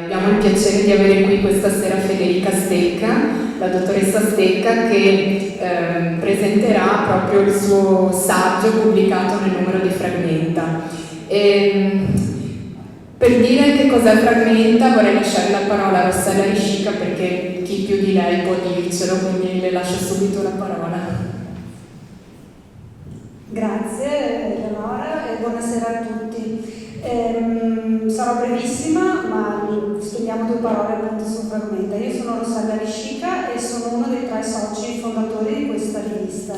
Abbiamo il piacere di avere qui questa sera Federica Stecca, la dottoressa Stecca, che presenterà proprio il suo saggio pubblicato nel numero di Fragmenta. Per dire che cos'è Fragmenta vorrei lasciare la parola a Rossella Riscica, perché chi più di lei può dircelo, quindi le lascio subito la parola. Grazie Eleonora e buonasera a tutti. Sarò brevissima, ma spendiamo 2 parole appunto su Fragmenta. Io sono Rossella Riscica e sono uno dei 3 soci fondatori di questa rivista.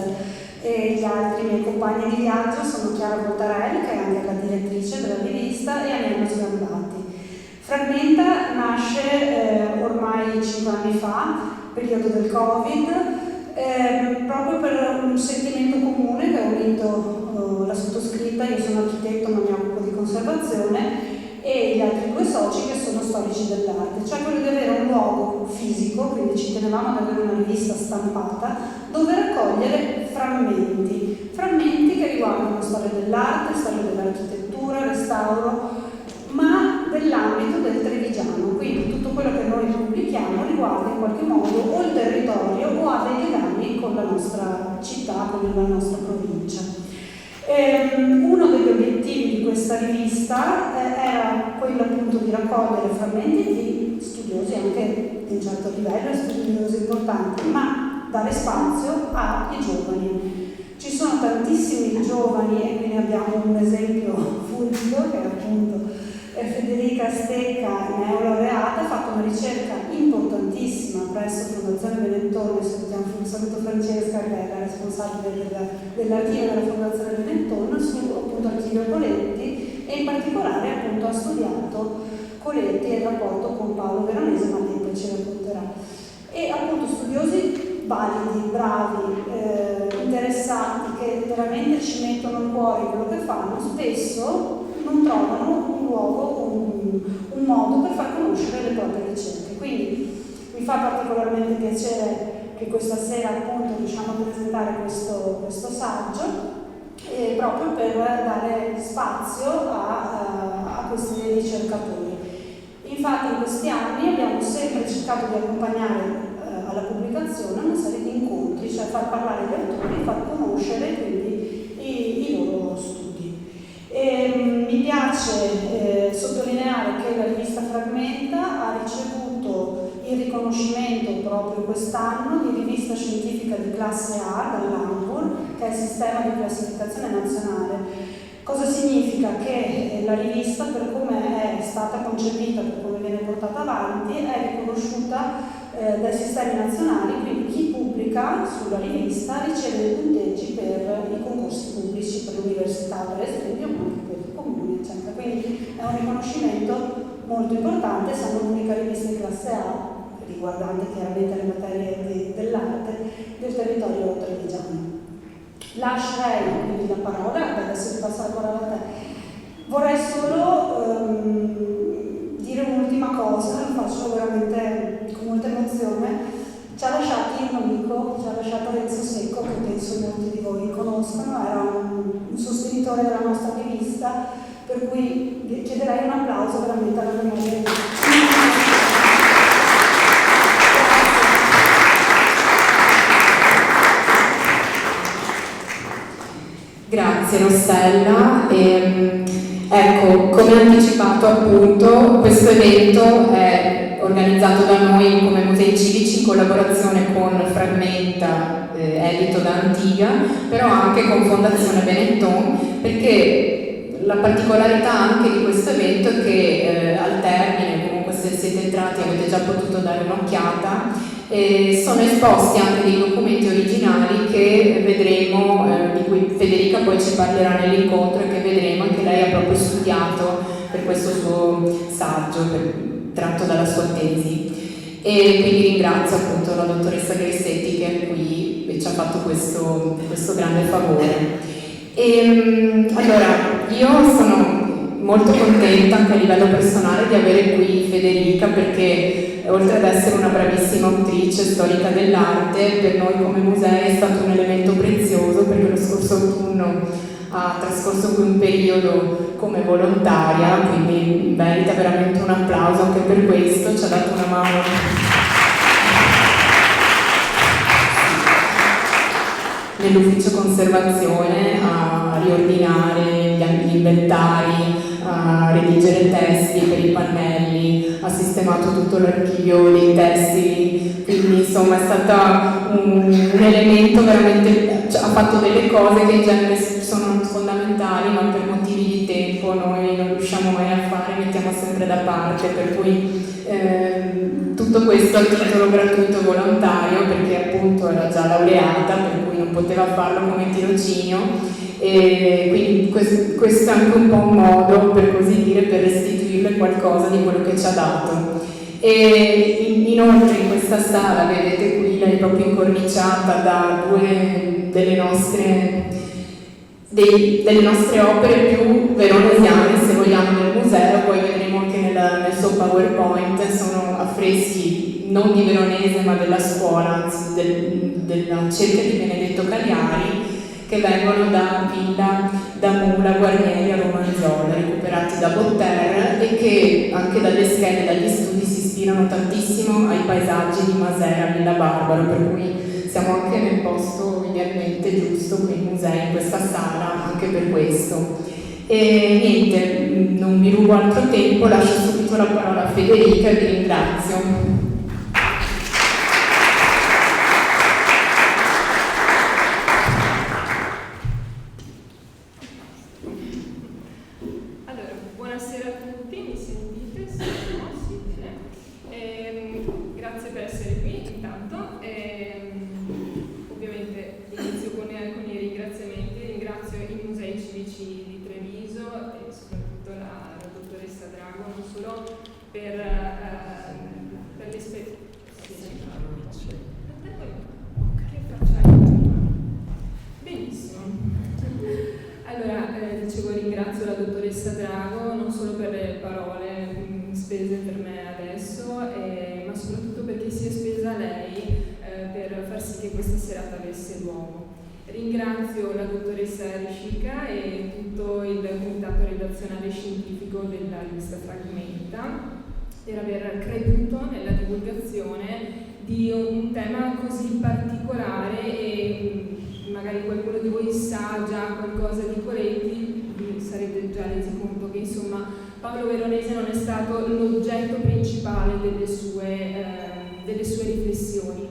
E gli altri miei compagni di viaggio sono Chiara Voltarelli, che è anche la direttrice della rivista, e Agnello Sgambati. Fragmenta nasce ormai 5 anni fa, periodo del Covid, proprio per un sentimento comune che ha unito la sottoscritta. Io sono architetto ma mi occupo di conservazione, e gli altri 2 soci che sono storici dell'arte, cioè quello di avere un luogo fisico, quindi ci tenevamo ad avere una rivista stampata dove raccogliere frammenti che riguardano storia dell'arte, storia dell'architettura, restauro, ma dell'ambito del trevigiano. Quindi tutto quello che noi pubblichiamo riguarda in qualche modo o il territorio o ha dei legami con la nostra città, con la nostra provincia. Uno degli obiettivi di questa rivista era quello appunto di raccogliere frammenti di studiosi anche di un certo livello, studiosi importanti, ma dare spazio ai giovani. Ci sono tantissimi giovani, e quindi abbiamo un esempio fulgido che è appunto Federica Stecca, neolaureata, ha fatto una ricerca importantissima presso Fondazione Benetton. Saluto Francesca, che è la responsabile dell'archivio della Fondazione Benetton, su appunto Archivio Coletti, e in particolare appunto ha studiato Coletti e il rapporto con Paolo Veronese, ma lei poi ci racconterà. E appunto studiosi validi, bravi, interessati, che veramente ci mettono in cuore quello che fanno, spesso non trovano un luogo, un modo per far conoscere le proprie ricerche. Quindi mi fa particolarmente piacere che questa sera appunto riusciamo a presentare questo saggio, proprio per dare spazio a questi ricercatori. Infatti in questi anni abbiamo sempre cercato di accompagnare alla pubblicazione una serie di incontri, cioè far parlare gli autori, far conoscere quindi i loro studi. Mi piace sottolineare che la rivista Fragmenta ha ricevuto il riconoscimento proprio quest'anno di rivista scientifica di classe A dall'ANVUR, che è il sistema di classificazione nazionale. Cosa significa? Che la rivista, per come è stata concepita, per come viene portata avanti, è riconosciuta dai sistemi nazionali, quindi chi pubblica sulla rivista riceve dei punteggi per i concorsi pubblici, per l'università, per esempio, ma anche per i comuni, eccetera. Quindi è un riconoscimento molto importante, siamo l'unica rivista di classe A, riguardante chiaramente le materie dell'arte, del territorio trevigiano. Lascerei quindi la parola, adesso ti passo la parola a te. Vorrei solo dire un'ultima cosa, lo faccio veramente con molta emozione. Ci ha lasciati un amico, ci ha lasciato Renzo Secco, che penso molti di voi conoscono, era un sostenitore della nostra rivista, per cui chiederei un applauso veramente alla memoria di Grazie Rossella. Ecco, come anticipato appunto, questo evento è organizzato da noi come Musei Civici in collaborazione con Fragmenta, edito da Antiga, però anche con Fondazione Benetton, perché la particolarità anche di questo evento è che al termine, comunque se siete entrati avete già potuto dare un'occhiata, sono esposti anche dei documenti originali che vedremo, di cui Federica poi ci parlerà nell'incontro, e che vedremo che lei ha proprio studiato per questo suo saggio, tratto dalla sua tesi. E quindi ringrazio appunto la dottoressa Grissetti che è qui e ci ha fatto questo grande favore. Allora, io sono molto contenta anche a livello personale di avere qui Federica, perché oltre ad essere una bravissima autrice storica dell'arte, per noi come musei è stato un elemento prezioso, perché lo scorso autunno ha trascorso qui un periodo come volontaria, quindi merita veramente un applauso anche per questo, ci ha dato una mano nell'ufficio conservazione a riordinare gli inventari, a redigere testi per i pannelli, ha sistemato tutto l'archivio dei testi, quindi insomma è stata un elemento veramente, cioè, ha fatto delle cose che in genere sono fondamentali, ma per motivi di tempo noi non riusciamo mai a fare, mettiamo sempre da parte, per cui tutto questo a titolo gratuito volontario, perché appunto era già laureata, per cui non poteva farlo come tirocinio, e quindi questo è anche un po' un modo, per così dire, per restituirle qualcosa di quello che ci ha dato. E inoltre in questa sala, vedete qui, lei è proprio incorniciata da due delle nostre opere più veronesiane, se vogliamo, del museo. Poi vedremo anche nel suo PowerPoint, sono affreschi non di Veronese ma della scuola, anzi della cerchia di Benedetto Cagliari, che vengono da Villa, da Mula, Guarnieri a Romanzola, recuperati da Botter, e che anche dalle schede e dagli studi si ispirano tantissimo ai paesaggi di Masera, Villa Barbaro, per cui siamo anche nel posto idealmente giusto qui in musei, in questa sala, anche per questo. E niente, non vi rubo altro tempo, lascio subito la parola a Federica e vi ringrazio. Grazie per essere qui intanto. Ovviamente inizio con i ringraziamenti. Ringrazio i musei civici di Treviso e soprattutto la dottoressa Drago, non solo per l'esperienza. Che facciamo? Benissimo. Allora, dicevo, ringrazio la dottoressa Drago non solo per le parole spese per me adesso, ma soprattutto perché si è spesa lei per far sì che questa serata avesse luogo. Ringrazio la dottoressa Riscica e tutto il comitato redazionale scientifico della rivista Fragmenta per aver creduto nella divulgazione di un tema così particolare, e magari qualcuno di voi sa già qualcosa di Coretti, vi sarete già resi conto che insomma Paolo Veronese non è stato l'oggetto principale delle sue riflessioni,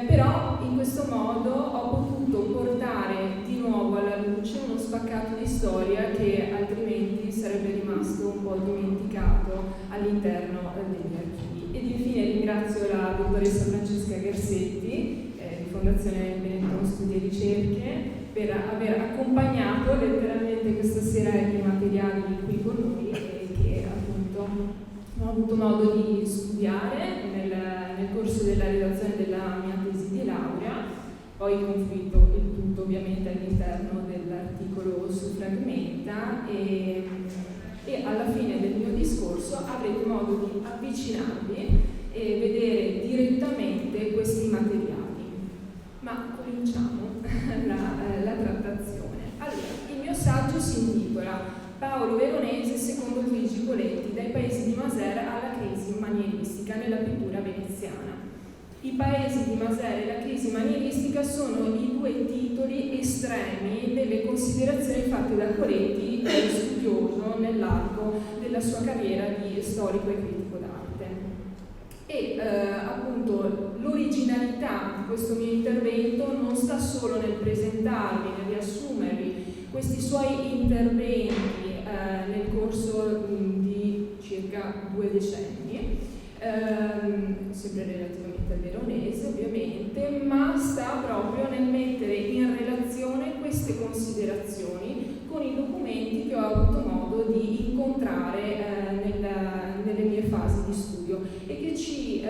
però in questo modo ho potuto portare di nuovo alla luce uno spaccato di storia che altrimenti sarebbe rimasto un po' dimenticato all'interno degli archivi. Ed infine ringrazio la dottoressa Francesca Gersetti di Fondazione Benetton Studi e Ricerche per aver accompagnato letteralmente questa sera i materiali qui con noi e che appunto ho avuto modo di studiare nel corso della redazione della mia tesi di laurea, poi confluito il tutto ovviamente all'interno dell'articolo su Fragmenta e alla fine del mio discorso avrete modo di avvicinarvi e vedere direttamente questi materiali. Ma cominciamo la trattazione. Allora, il mio saggio si intitola Paolo Veronese secondo Luigi Coletti, dai paesi di Masera alla crisi manieristica nella pittura veneziana. I paesi di Masera e la crisi manieristica sono i due titoli estremi delle considerazioni fatte da Coletti, studioso nell'arco della sua carriera di storico e critico d'arte. E appunto l'originalità di questo mio intervento non sta solo nel presentarvi, nel riassumervi questi suoi interventi nel corso di circa 2 decenni, sempre relativamente al Veronese ovviamente, ma sta proprio nel mettere in relazione queste considerazioni con i documenti che ho avuto modo di incontrare nelle mie fasi di studio e che ci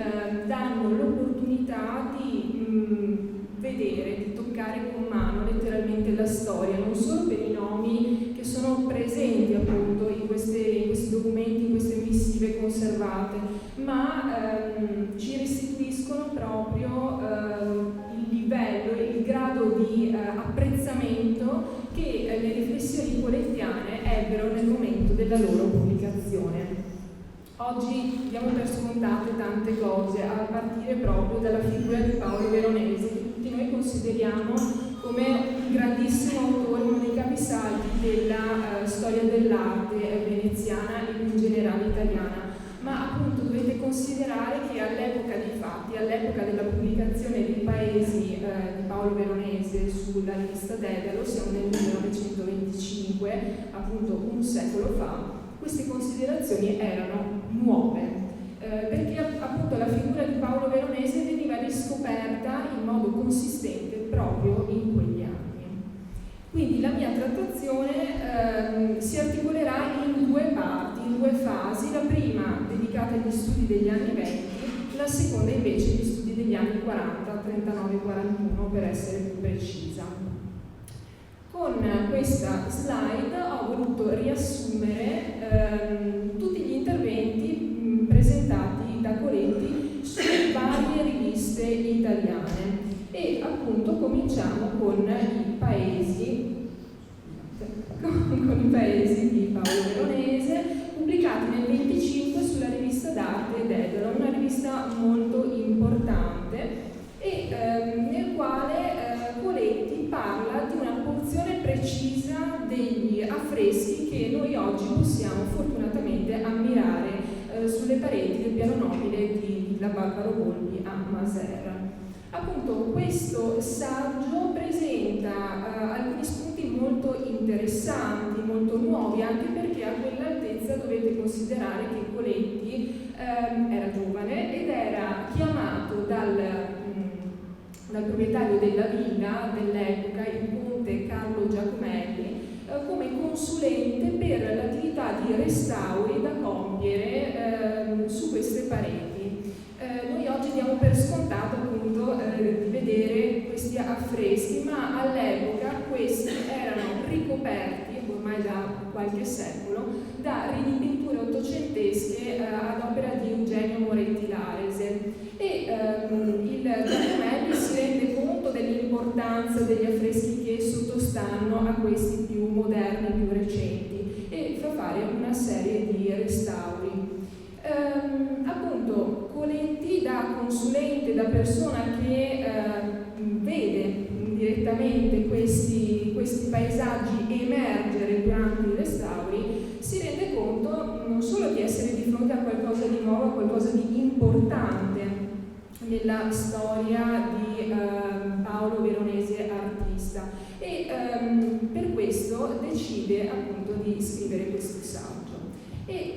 danno l'opportunità di vedere, di toccare con mano letteralmente la storia, non solo per i nomi che sono presenti appunto in questi documenti, in queste missive conservate, ma ci restituiscono proprio il livello, il grado di apprezzamento che le riflessioni colettiane ebbero nel momento della loro pubblicazione. Oggi diamo per scontate tante cose, a partire proprio dalla figura di Paolo Veronese, che tutti noi consideriamo come un grandissimo autore, uno dei capisaldi della storia dell'arte veneziana e in generale italiana. Ma appunto dovete considerare che all'epoca dei fatti, all'epoca della pubblicazione dei Paesi di Paolo Veronese sulla rivista Dedalo, siamo nel 1925, appunto un secolo fa, queste considerazioni erano nuove, perché appunto la figura di Paolo Veronese veniva riscoperta in modo consistente proprio in quegli anni. Quindi la mia trattazione si articolerà in due parti, in due fasi, la prima dedicata agli studi degli anni 20, la seconda invece agli studi degli anni 40, 39-41 per essere più precisa. Con questa slide ho voluto riassumere tutti gli interventi presentati da Coletti sulle varie riviste italiane e appunto cominciamo con i paesi di Paolo Veronese, pubblicati nel 25 sulla rivista d'arte Dedalo, una rivista molto importante e nel quale Coletti parla di una porzione precisa degli affreschi che noi oggi possiamo fortunatamente ammirare sulle pareti del piano nobile di La Barbaro Boldi a Masera. Appunto questo saggio presenta alcuni spunti molto interessanti, molto nuovi, anche perché a quell'altezza dovete considerare che Coletti era giovane ed era chiamato dal proprietario della villa dell'epoca, il conte Carlo Giacomelli, come consulente per l'attività di restauri da compiere su queste pareti. Noi oggi diamo per scontato appunto di vedere questi affreschi, ma all'epoca questi erano ricoperti, ormai da qualche secolo, da ridipinture ottocentesche ad opera di Eugenio Moretti Larese e il Giacomelli si rende conto dell'importanza degli affreschi che sottostanno a questi più moderni, più recenti e fa fare una serie di restauri. Appunto Coletti, da consulente, da persona che vede direttamente questi paesaggi emergere durante i restauri, si rende conto non solo di essere di fronte a qualcosa di nuovo, a qualcosa di importante nella storia di Paolo Veronese artista e per questo decide appunto di scrivere questo saggio. E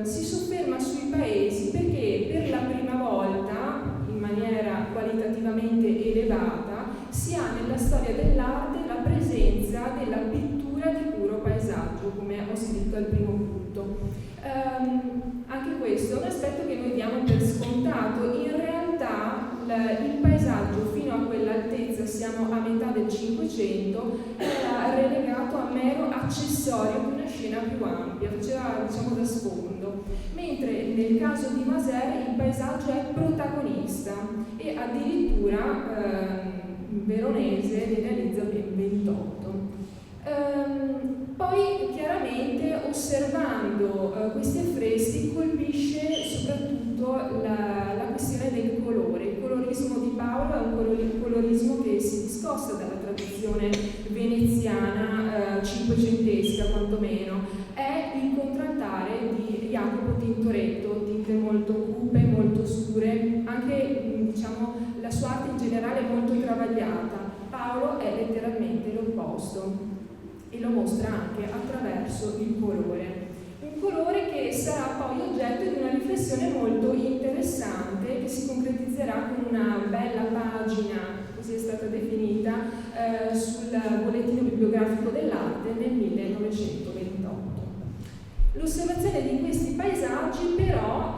si sofferma sui paesi perché per la prima volta, in maniera qualitativamente elevata, si ha nella storia dell'arte la presenza della pittura di puro paesaggio, come ho scritto al primo punto. Anche questo è un aspetto che noi diamo per scontato. In realtà il paesaggio fino a quell'altezza, siamo a metà del Cinquecento, era relegato a mero accessorio di una scena più ampia, faceva diciamo da sfondo, mentre nel caso di Masera il paesaggio è protagonista e addirittura Veronese ne realizza ben 28. Poi chiaramente osservando questi affreschi colpisce soprattutto la questione del colore. Il colorismo di Paolo è un colorismo che si discosta dalla tradizione veneziana cinquecentesca quantomeno, è il contraltare di Jacopo Tintoretto, tinte molto cupe, molto scure, anche diciamo la sua arte in generale è molto travagliata. Paolo è letteralmente l'opposto e lo mostra anche attraverso il colore. Un colore che sarà poi oggetto di una riflessione molto interessante che si concretizzerà con una bella pagina, così è stata definita, sul bollettino bibliografico dell'arte nel 1928. L'osservazione di questi paesaggi però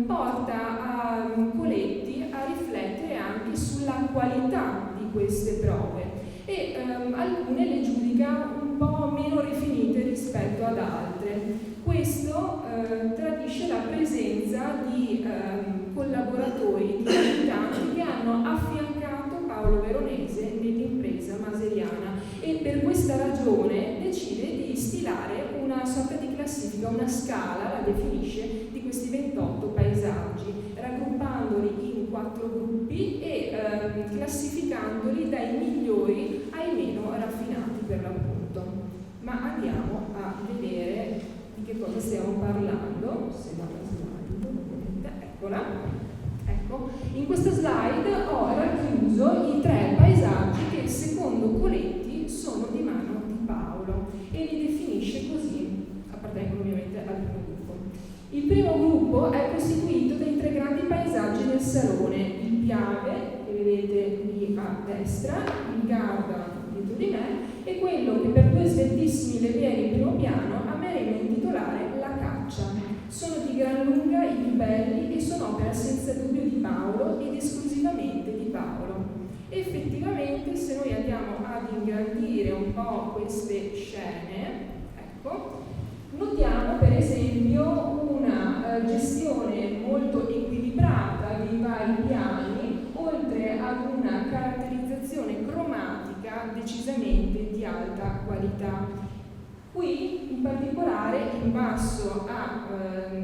porta a Coletti a riflettere anche sulla qualità di queste prove e alcune le giudica un po' meno rifinite rispetto ad altre. Questo tradisce la presenza di collaboratori, di abitanti che hanno affiancato Paolo Veronese nell'impresa maseriana e per questa ragione decide di stilare stilare una sorta di classifica, una scala, la definisce, di questi 28 paesaggi, raggruppandoli in 4 gruppi e classificandoli dai migliori ai meno raffinati per l'appunto. Ma andiamo a vedere di che cosa stiamo parlando. Se va la slide, eccola. Ecco, in questa slide ho racchiuso i 3 paesaggi che secondo Coletti sono di mano di Paolo e li definisce così, appartengono ovviamente al primo gruppo. Il primo gruppo è costituito dai 3 grandi paesaggi del Salone, il Piave, che vedete lì a destra, il Garda dietro di me, e quello che per 2 sveltissimi leveri in primo piano ameremo intitolare La Caccia. Sono di gran lunga i più belli e sono opera senza dubbio di Paolo ed esclusivamente di Paolo. Effettivamente, se noi andiamo ad ingrandire un po' queste scene, ecco, notiamo per esempio una gestione molto equilibrata dei vari piani, oltre ad una caratterizzazione cromatica decisamente di alta qualità. Qui in particolare in basso a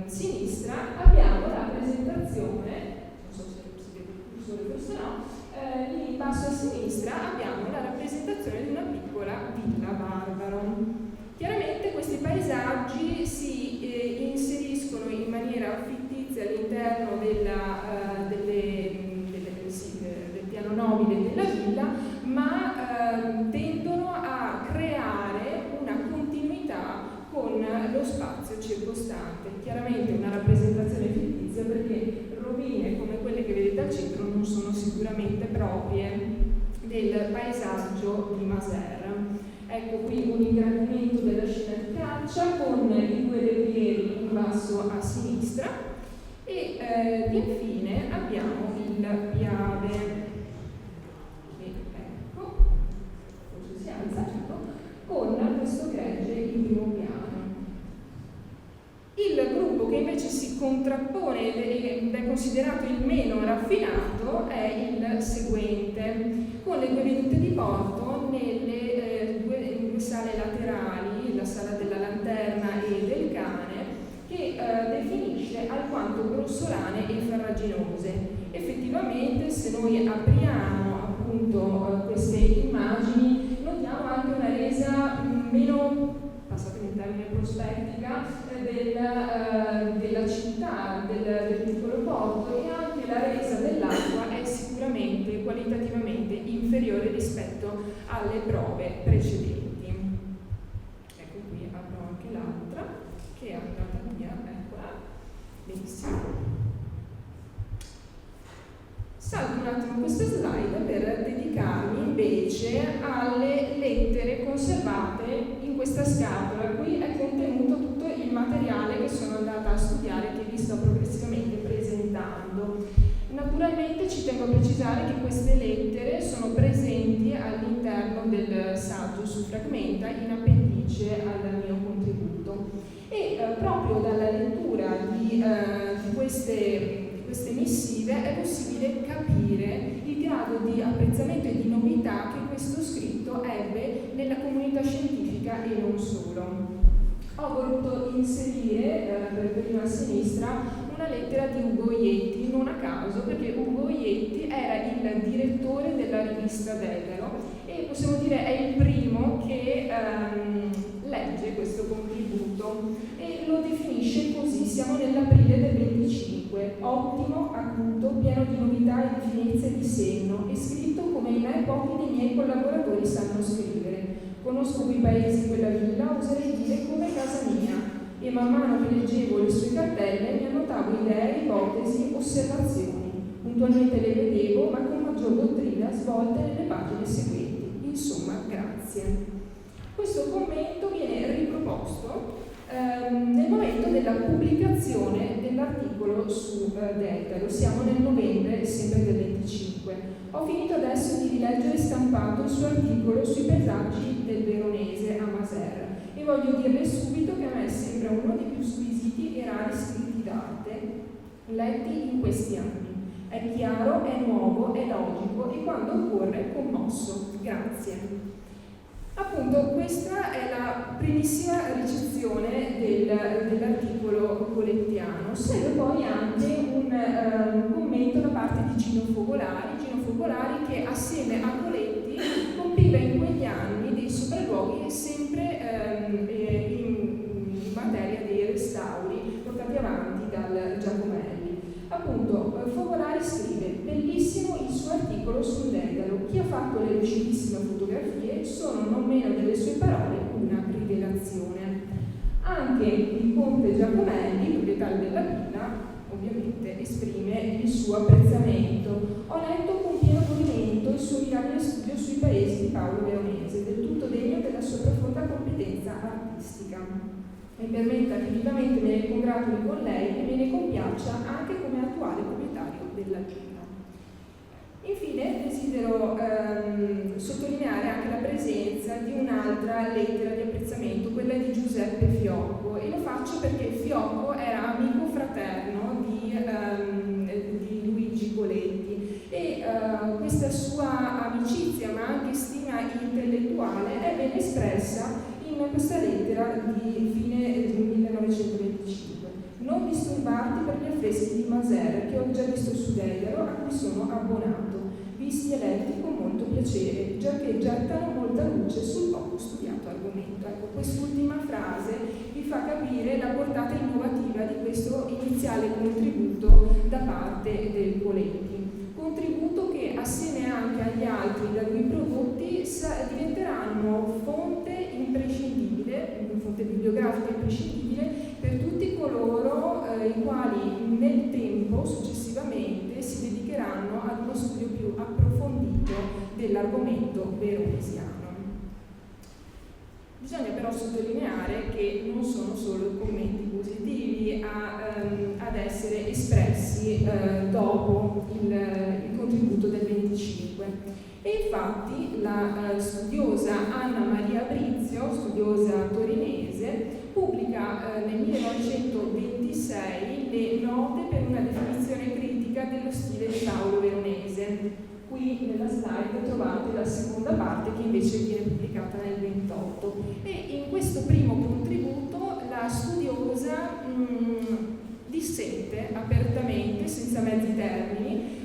sinistra abbiamo la presentazione, non so se si vede il cursore, forse no, lì in basso a sinistra abbiamo la rappresentazione di una piccola villa Barbaro. Chiaramente questi paesaggi si inseriscono in maniera fittizia all'interno del piano nobile della villa, ma tendono a creare una continuità con lo spazio circostante. Chiaramente una rappresentazione fittizia, perché rovine come quelle che vedete al centro non sono sicuramente proprie del paesaggio di Masera. Ecco qui un ingrandimento della scena di caccia con i 2 levieri in basso a sinistra e infine abbiamo il Piave. Ecco, forse si alza, ecco, con questo gregge in primo piano. Il gruppo che invece si contrappone ed è considerato il meno raffinato è il seguente, con le 2 vedute di porto nelle 2 sale laterali, la sala della lanterna e del cane, che definisce alquanto grossolane e farraginose. Effettivamente, se noi apriamo appunto queste immagini, notiamo anche una resa meno, passatemi il termine, prospettica della città, del piccolo porto, e anche la resa dell'acqua è sicuramente qualitativamente inferiore rispetto alle prove precedenti. Ecco qui apro anche l'altra che è andata via, eccola, benissimo. Salto un attimo questa slide per dedicarmi invece alle lettere conservate in questa scatola. Qui è contenuto tutto il materiale che sono andata a studiare, che vi sto progressivamente presentando. Naturalmente ci tengo a precisare che queste lettere sono presenti all'interno del saggio su Fragmenta in appendice al mio contributo. E proprio dalla lettura di queste missive è possibile capire il grado di apprezzamento e di novità che questo scritto ebbe nella comunità scientifica e non solo. Ho voluto inserire prima a sinistra una lettera di Ugo Ietti, non a caso, perché Ugo Ietti era il direttore della rivista Dedalo e possiamo dire è il primo che legge questo contributo e lo definisce così: siamo nell'aprile del 25, ottimo, acuto, pieno di novità e di finezza e di senno, e scritto come in me pochi dei miei collaboratori sanno scrivere. Conosco quei paesi in quella villa, oserei dire come casa mia, e man mano che leggevo le sue cartelle mi annotavo idee, ipotesi, osservazioni. Puntualmente le vedevo, ma con maggior dottrina, svolte nelle pagine seguenti. Insomma, grazie. Questo commento viene riproposto nel momento della pubblicazione dell'articolo su Dedalo. Siamo nel novembre sempre del 25. Ho finito adesso di rileggere e stampato il suo articolo sui paesaggi del Veronese a Masera e voglio dirle subito che a me sembra uno dei più squisiti e rari scritti d'arte letti in questi anni. È chiaro, è nuovo, è logico e quando occorre commosso. Grazie. Questo commento viene riproposto nel momento della pubblicazione dell'articolo su Dedalo. Siamo nel novembre sempre del 25. Ho finito adesso di rileggere e stampato il suo articolo sui paesaggi del Veronese a Masera e voglio dirle subito che a me sembra uno dei più squisiti e rari scritti d'arte letti in questi anni. È chiaro, è nuovo, è logico e quando occorre commosso. Grazie. Appunto, questa è la primissima ricezione dell'articolo colettiano. Segue poi anche un commento da parte di Gino Fogolari che assieme a Coletti compila in quegli anni dei sopralluoghi sempre in materia dei restauri portati avanti dal Giacomelli. Appunto, Fogolari scrive: bellissimo il suo articolo sul Dedalo, chi ha fatto le lucidissime fotografie sono non meno delle sue parole una rivelazione. Anche il conte Giacomelli, proprietario della villa, ovviamente esprime il suo apprezzamento. Ho letto con pieno godimento il suo mirabile studio sui paesi di Paolo Veronese, del tutto degno della sua profonda competenza artistica. Mi permetta che vivamente me ne congratuli con lei e me ne compiaccia anche come attuale proprietario della villa. Infine desidero sottolineare anche la presenza di un'altra lettera di apprezzamento, quella di Giuseppe Fiocco, e lo faccio perché Fiocco era amico fraterno di Luigi Coletti e questa sua amicizia ma anche stima intellettuale è ben espressa in questa lettera di fine 1925. Non disturbarti per gli affreschi di Maser che ho già visto su Dedalo, a cui sono abbonato, visti e letti con molto piacere, giacché gettano molta luce sul poco studiato argomento. Ecco, quest'ultima frase vi fa capire la portata innovativa di questo iniziale contributo da parte del Coletti. Contributo che assieme anche agli altri da lui prodotti diventeranno fonte imprescindibile, fonte bibliografica imprescindibile per tutti coloro i quali nel tempo successivamente si dedicheranno ad uno studio più approfondito dell'argomento veronesiano. Bisogna però sottolineare che non sono solo commenti positivi ad essere espressi dopo il contributo del 25. E infatti la studiosa Anna Maria Brizio, studiosa torinese, pubblica nel 1926 le note per una definizione critica dello stile di Paolo Veronese. Qui nella slide trovate la seconda parte che invece viene pubblicata nel 28 e in questo primo contributo la studiosa dissente apertamente, senza mezzi termini,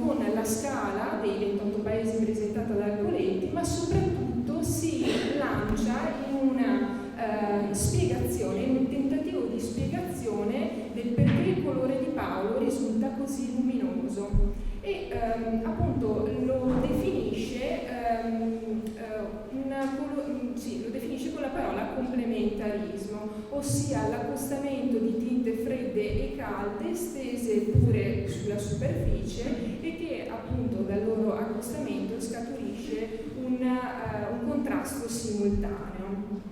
con la scala dei 28 paesi presentata dal Coletti, ma soprattutto si lancia in una spiegazione, in un tentativo di spiegazione del perché il colore di Paolo risulta così luminoso e appunto lo definisce con la parola complementarismo, ossia l'accostamento di tinte fredde e calde stese pure sulla superficie e che appunto dal loro accostamento scaturisce un contrasto simultaneo.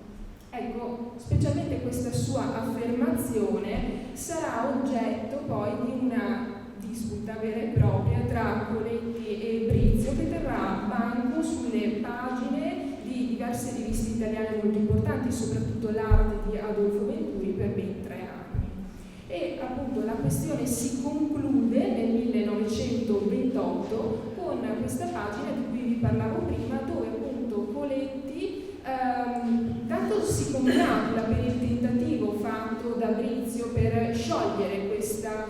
Ecco, specialmente questa sua affermazione sarà oggetto poi di una disputa vera e propria tra Coletti e Brizio che terrà banco sulle pagine di diverse riviste italiane molto importanti, soprattutto l'Arte di Adolfo Venturi per ben 3 anni. E appunto la questione si conclude nel 1928 con questa pagina di cui vi parlavo prima, dove appunto Coletti tanto si congratula per il tentativo fatto da Brizio per sciogliere questa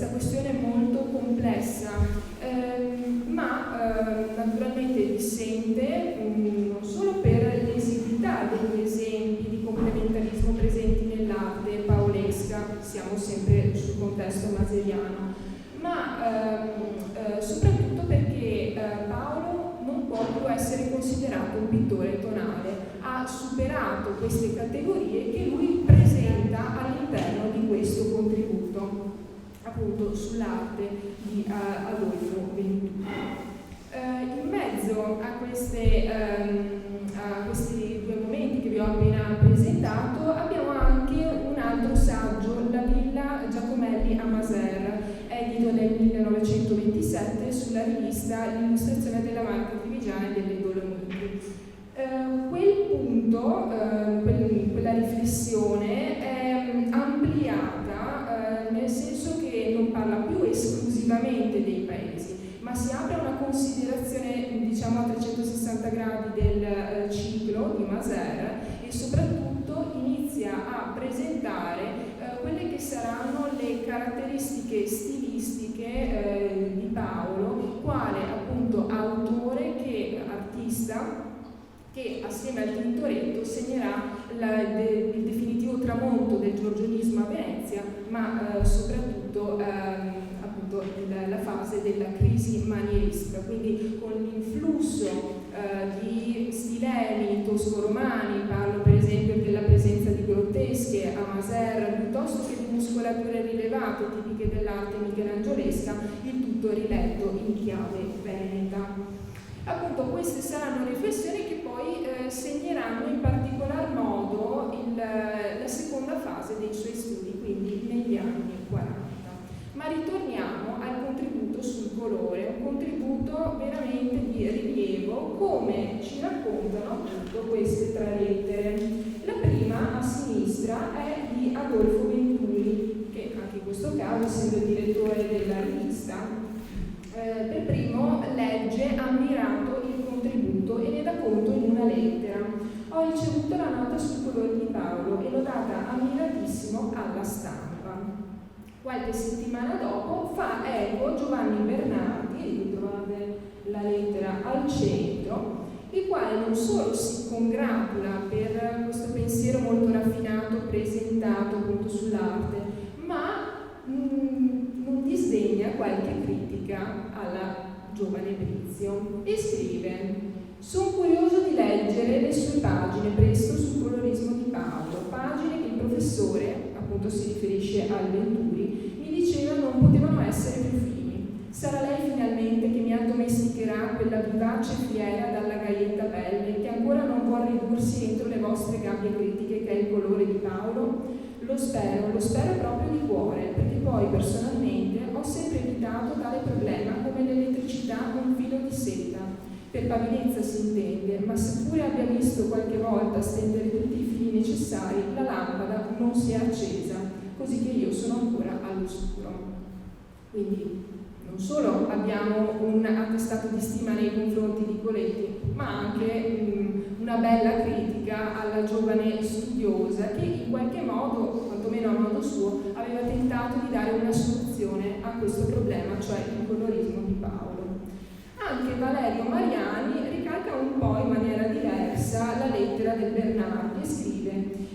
questione molto complessa, ma naturalmente dissente non solo per l'esiguità degli esempi di complementarismo presenti nell'arte paolesca, siamo sempre sul contesto maseriano, ma soprattutto perché Paolo non può più essere considerato un pittore tonale, ha superato queste categorie che lui presenta all'interno di questo contributo, appunto sull'arte di Adolfo Venturi. In mezzo a questi due momenti che vi ho appena presentato abbiamo anche un altro saggio, La Villa Giacomelli a Maser, edito nel 1927 sulla rivista L'illustrazione della Marca Trivigiana e delle Dolomiti. Quel punto, quella riflessione è ampliata nel senso che non parla più esclusivamente dei paesi, ma si apre a una considerazione, diciamo, a 360 gradi del ciclo di Maser e soprattutto inizia a presentare quelle che saranno le caratteristiche stilistiche di Paolo, quale appunto autore che artista che assieme al Tintoretto segnerà il definitivo tramonto del giorgionismo a Venezia, ma soprattutto appunto la fase della crisi manieristica, quindi con l'influsso di stilemi tosco-romani, parlo per esempio della presenza di grottesche a Maser, piuttosto che di muscolature rilevate tipiche dell'arte michelangiolesca, il tutto riletto in chiave veneta. Appunto queste saranno riflessioni che poi segneranno in particolar modo la seconda fase dei suoi studi, quindi negli anni 40. Ma ritorniamo al contributo sul colore, un contributo veramente di rilievo, come ci raccontano appunto queste tre lettere. La prima a sinistra è di Adolfo Venturi, che anche in questo caso, essendo il direttore della rivista, per primo legge ammirato il contributo e ne dà conto in una lettera. Ho ricevuto la nota sul colore di Paolo e l'ho data ammiratissimo alla stampa. Qualche settimana dopo fa eco Giovanni Bernardi, e qui trovate la lettera al centro, il quale non solo si congratula per questo pensiero molto raffinato presentato appunto sull'arte, ma non disdegna qualche critica alla giovane Brizio e scrive: sono curioso di leggere le sue pagine presto sul colorismo di Paolo, pagine che il professore, appunto si riferisce al Venturi, mi diceva non potevano essere più fini. Sarà lei finalmente che mi addomesticherà quella vivace fiera dalla gaietta pelle che ancora non può ridursi entro le vostre gabbie critiche che è il colore di Paolo? Lo spero proprio di cuore, perché poi personalmente ho sempre evitato tale problema come l'elettricità un filo di seta. Per pavinezza si intende, ma seppure abbia visto qualche volta stendere tutti i fili necessari, la lampada non si è accesa, così che io sono ancora all'oscuro. Quindi non solo abbiamo un attestato di stima nei confronti di Coletti, ma anche una bella critica alla giovane studiosa che in qualche modo, quantomeno a modo suo, aveva tentato di dare una soluzione a questo problema, cioè il colorismo di Paolo. Anche Valerio Mariani ricalca un po' in maniera diversa la lettera del Bernardi e scrive: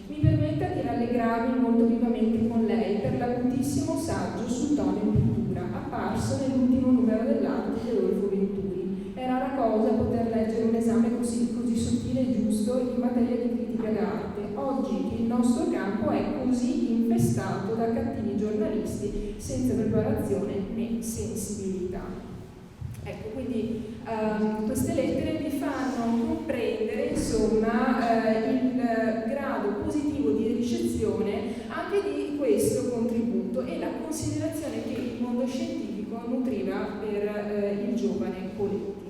mi permetta di rallegrarmi molto vivamente con lei per l'acutissimo saggio sul tono in pittura, apparso nell'ultimo numero dell'arte di Adolfo Venturi. È rara cosa poter leggere un esame così sottile e giusto in materia di critica d'arte, oggi che il nostro campo è così infestato da cattivi giornalisti senza preparazione né sensibilità. Ecco, quindi queste lettere vi fanno comprendere insomma il grado positivo di ricezione anche di questo contributo e la considerazione che il mondo scientifico nutriva per il giovane Coletti.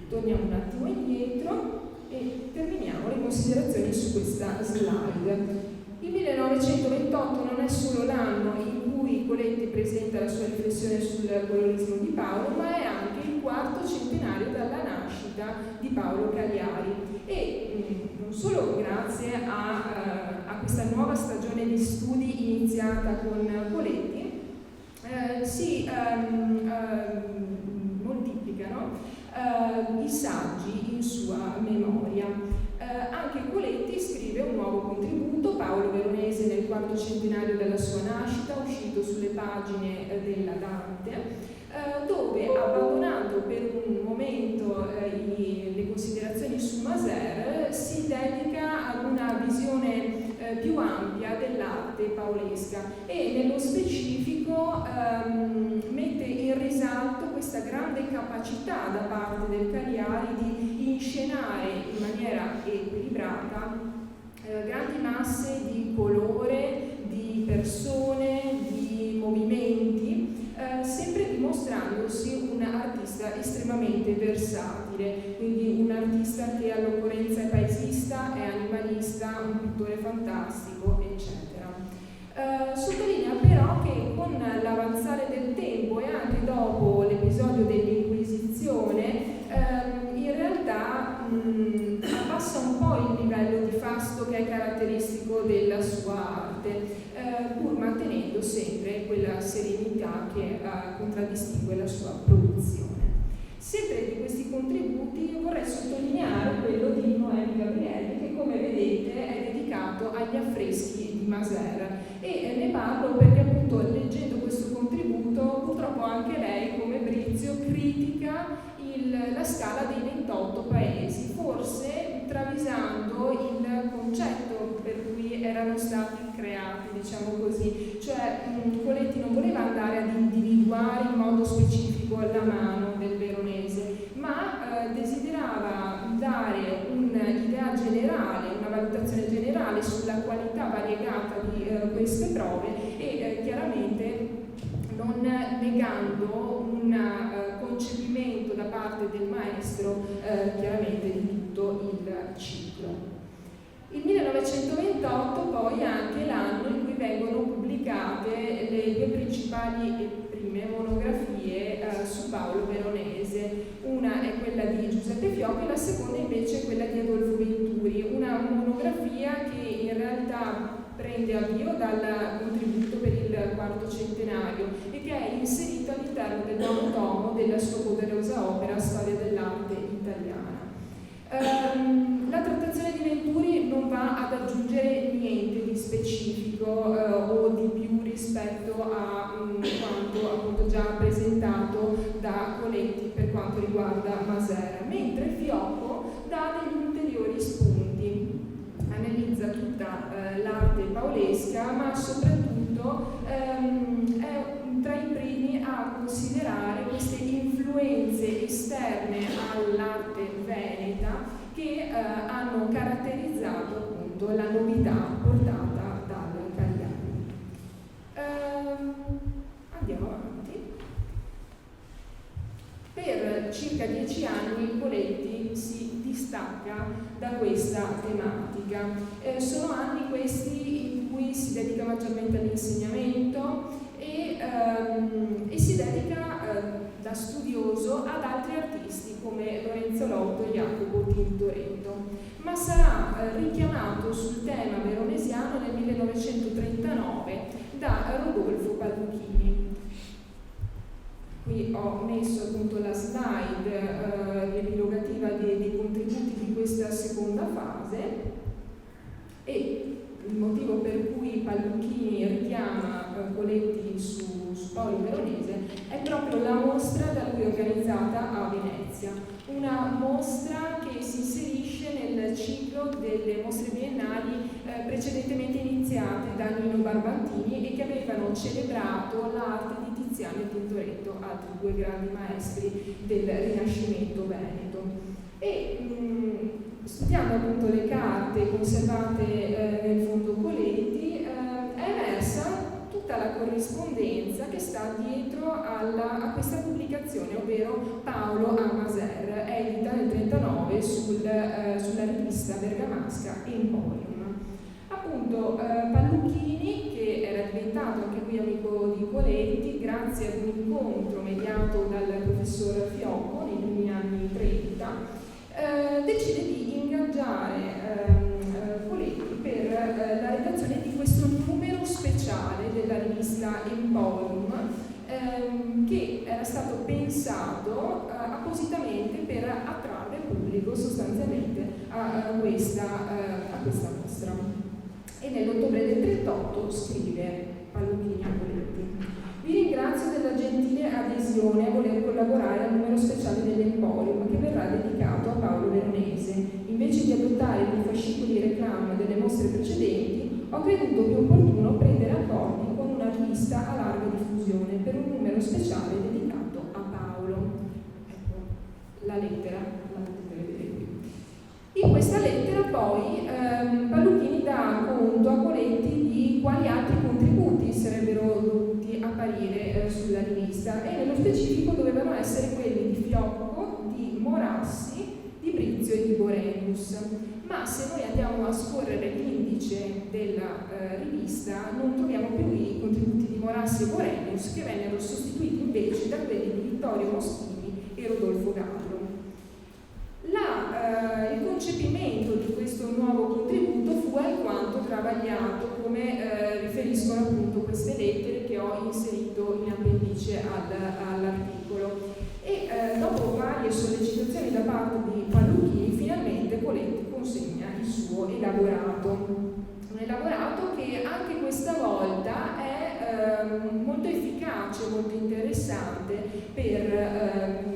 Torniamo un attimo indietro e terminiamo le considerazioni su questa slide. Il 1928 non è solo l'anno in cui Coletti presenta la sua riflessione sul colorismo di Paolo, ma è anche il quarto centenario dalla nascita di Paolo Cagliari e non solo grazie a questa nuova stagione di studi iniziata con Coletti si moltiplicano i saggi in sua memoria. Anche Coletti scrive un nuovo contributo, Paolo Veronese nel quarto centenario della sua nascita, uscito sulle pagine della Dante, dove abbandonando per un momento le considerazioni su Maser si dedica ad una visione più ampia dell'arte paolesca e nello specifico mette in risalto questa grande capacità da parte del Cagliari di inscenare in maniera equilibrata grandi masse di colore, di persone, di movimenti, sempre dimostrandosi un artista estremamente versatile, quindi un artista che all'occorrenza è paesista, è animalista, un pittore fantastico, eccetera. Sottolinea però che con l'avanzare del tempo e anche dopo l'episodio degli serenità che contraddistingue la sua produzione. Sempre di questi contributi vorrei sottolineare quello di Noemi Gabrielli, che come vedete è dedicato agli affreschi di Masera, e ne parlo perché appunto leggendo questo contributo purtroppo anche lei come Brizio critica la scala dei 28 paesi, forse travisando il concetto per cui erano stati creati, diciamo così, cioè Coletti non voleva andare ad individuare in modo specifico la mano del veronese, ma desiderava dare un'idea generale, una valutazione generale sulla qualità variegata di queste prove e chiaramente non negando un concepimento da parte del maestro chiaramente di tutto il ciclo. Il 1928 poi è anche l'anno in cui vengono pubblicate le due principali e prime monografie su Paolo Veronese. Una è quella di Giuseppe Fiocchi e la seconda invece è quella di Adolfo Venturi, una monografia che in realtà prende avvio dal contributo per il quarto centenario e che è inserito all'interno del nono tomo della sua poderosa opera Storia dell'arte italiana. La trattazione di Venturi non va ad aggiungere niente di specifico o di più rispetto a quanto appunto già presentato da Coletti per quanto riguarda Masera, mentre Fiocco dà degli ulteriori spunti, analizza tutta l'arte paolesca, ma soprattutto è tra i primi a considerare queste influenze esterne all'arte veneta che hanno caratterizzato appunto la novità portata dal Cagliari. Andiamo avanti. Per circa 10 anni Coletti si distacca da questa tematica. Sono anni questi in cui si dedica maggiormente all'insegnamento e si dedica da studioso ad altri artisti come Lorenzo Lotto e Jacopo Tintoretto, ma sarà richiamato sul tema veronesiano nel 1939 da Rodolfo Palluchini. Qui ho messo appunto la slide riepilogativa dei contributi di questa seconda fase e il motivo per cui Palluchini richiama Coletti su Paolo Veronese è proprio la mostra da lui organizzata a Venezia, una mostra che si inserisce nel ciclo delle mostre biennali precedentemente iniziate da Nino Barbantini e che avevano celebrato l'arte di Tiziano e Tintoretto, altri due grandi maestri del Rinascimento veneto. E studiando appunto le carte conservate nel fondo Coletti è emersa tutta la corrispondenza che sta dietro a questa pubblicazione, ovvero Paolo a Maser, edita nel 1939 sulla rivista bergamasca Emporium. Appunto Palluchini, che era diventato anche qui amico di Coletti grazie ad un incontro mediato dal professor Fiocco nei primi anni 30, decide di ingaggiare Coletti per la redazione di questo numero speciale della rivista Emporium che era stato pensato appositamente per attrarre il pubblico sostanzialmente a questa mostra. E nell'ottobre del 38 scrive Palluchini a Coletti: vi ringrazio della gentile adesione a voler collaborare al numero speciale dell'Emporium che verrà dedicato a Paolo Veronese. Invece di adottare i fascicoli reclam delle mostre precedenti, ho creduto più opportuno prendere accordi con una rivista a larga diffusione per un numero speciale dedicato a Paolo. Ecco la lettera, la potete vedere qui. In questa lettera poi Palluchini dà conto a Coletti di quali altri contributi sarebbero dovuti apparire sulla rivista e nello specifico dovevano essere quelli di Fiocco, di Morassi, di Brizio e di Borenius. Ma se noi andiamo a scorrere l'indice della rivista non troviamo più i contributi di Morassi e Borenius, che vennero sostituiti invece da quelli di Vittorio Moschini e Rodolfo Gallo. Il concepimento di questo nuovo contributo fu alquanto travagliato, come dove riferiscono appunto queste lettere che ho inserito in appendice all'articolo. E dopo varie sollecitazioni da parte di Palluchini, finalmente Poletti consegna il suo elaborato. Un elaborato che anche questa volta è molto efficace, molto interessante per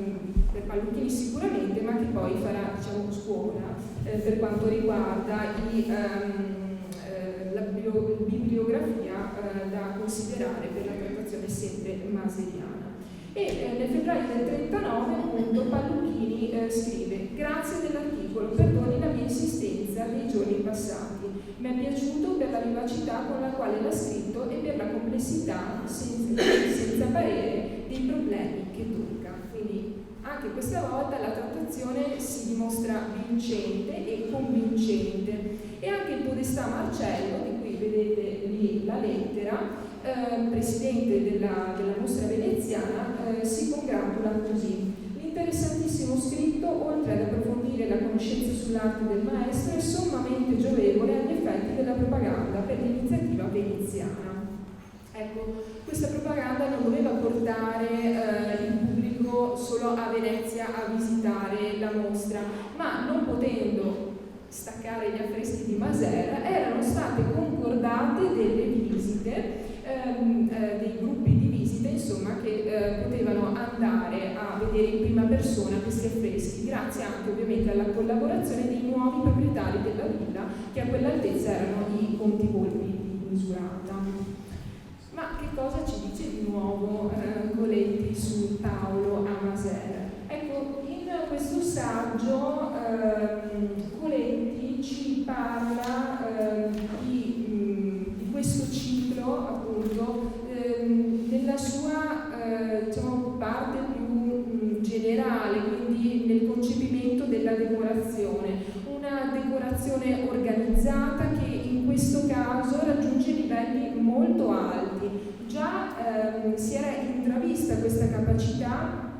Palluchini sicuramente, ma che poi farà, diciamo, scuola per quanto riguarda la bibliografia da considerare per la trattazione sempre maseriana. E nel febbraio del 39 appunto Palluchini scrive: grazie dell'articolo, perdoni la mia insistenza dei giorni passati, mi è piaciuto per la vivacità con la quale l'ha scritto e per la complessità senza parere dei problemi che tocca. Quindi anche questa volta la trattazione si dimostra vincente e convincente, e anche il podestà Marcello, di cui vedete lì la lettera, presidente della mostra veneziana, si congratula così: l'interessantissimo scritto, oltre ad approfondire la conoscenza sull'arte del maestro, è sommamente giovevole agli effetti della propaganda per l'iniziativa veneziana. Ecco, questa propaganda non doveva portare il pubblico solo a Venezia a visitare la mostra, ma non potendo staccare gli affreschi di Masera, erano state concordate delle visite, dei gruppi di visite, insomma, che potevano andare a vedere in prima persona questi affreschi, grazie anche ovviamente alla collaborazione dei nuovi proprietari della villa, che a quell'altezza erano i Conti Volpi di Misurata. Ma che cosa ci dice di nuovo Poletti su Paolo a Masera? Ecco, in questo saggio Poletti ci parla di questo ciclo, appunto, nella sua diciamo, parte più generale, quindi nel concepimento della decorazione. Una decorazione organizzata che in questo caso raggiunge livelli molto alti. Già si era intravista questa capacità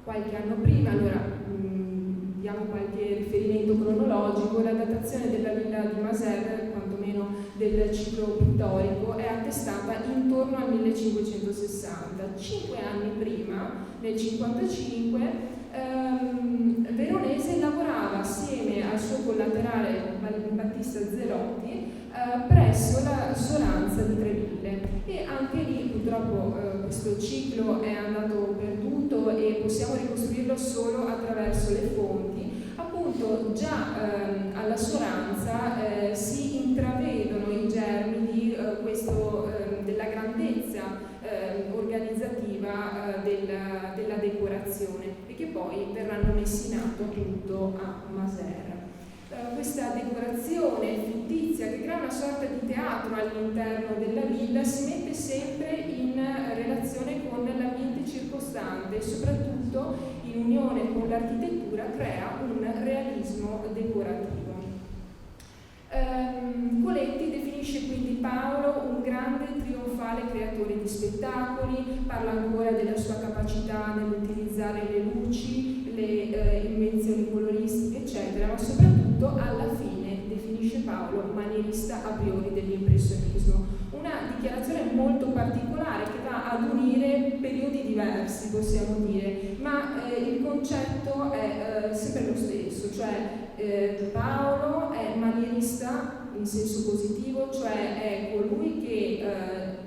qualche anno prima. Allora diamo qualche riferimento cronologico. La datazione della villa di Masera, quantomeno del ciclo pittorico, è attestata intorno al 1560. 5 anni prima, nel 1955, Veronese lavorava assieme al suo collaterale Battista Zerotti presso la Soranza di Treville, e anche lì purtroppo questo ciclo è andato perduto e possiamo ricostruirlo solo attraverso le fonti. Appunto già alla Soranza si intravedono i germi di della grandezza organizzativa della decorazione, e che poi verranno messi in atto appunto a Masera. Questa decorazione fittizia, che crea una sorta di teatro all'interno della villa, si mette sempre in relazione con l'ambiente circostante e soprattutto in unione con l'architettura crea un realismo decorativo. Poletti definisce quindi Paolo un grande trionfale creatore di spettacoli, parla ancora della sua capacità nell'utilizzare le luci, le invenzioni coloristiche, eccetera, ma soprattutto alla fine definisce Paolo manierista a priori dell'impressionismo. Una dichiarazione molto particolare che va ad unire periodi diversi, possiamo dire, ma il concetto è sempre lo stesso, cioè Paolo è manierista in senso positivo, cioè è colui che